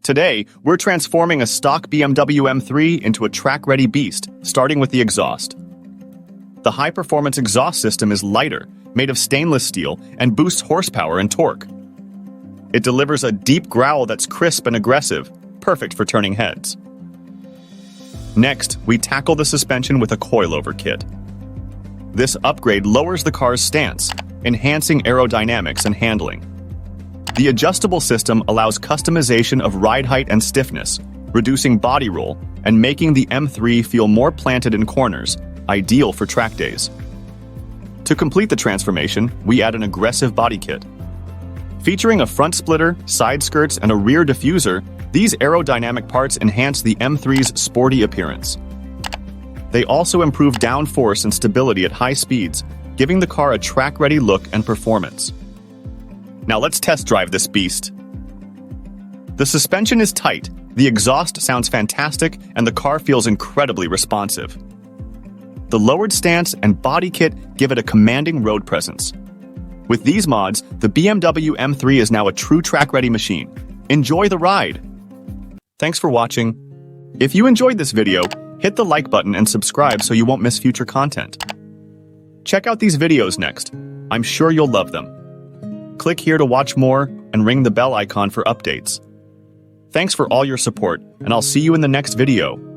Today, we're transforming a stock BMW M3 into a track-ready beast, starting with the exhaust. The high-performance exhaust system is lighter, made of stainless steel, and boosts horsepower and torque. It delivers a deep growl that's crisp and aggressive, perfect for turning heads. Next, we tackle the suspension with a coilover kit. This upgrade lowers the car's stance, enhancing aerodynamics and handling. The adjustable system allows customization of ride height and stiffness, reducing body roll and making the M3 feel more planted in corners, ideal for track days. To complete the transformation, we add an aggressive body kit. Featuring a front splitter, side skirts, and a rear diffuser, these aerodynamic parts enhance the M3's sporty appearance. They also improve downforce and stability at high speeds, giving the car a track-ready look and performance. Now let's test drive this beast. The suspension is tight, the exhaust sounds fantastic, and the car feels incredibly responsive. The lowered stance and body kit give it a commanding road presence. With these mods, the BMW M3 is now a true track-ready machine. Enjoy the ride! Thanks for watching. If you enjoyed this video, hit the like button and subscribe so you won't miss future content. Check out these videos next. I'm sure you'll love them. Click here to watch more and ring the bell icon for updates. Thanks for all your support, and I'll see you in the next video.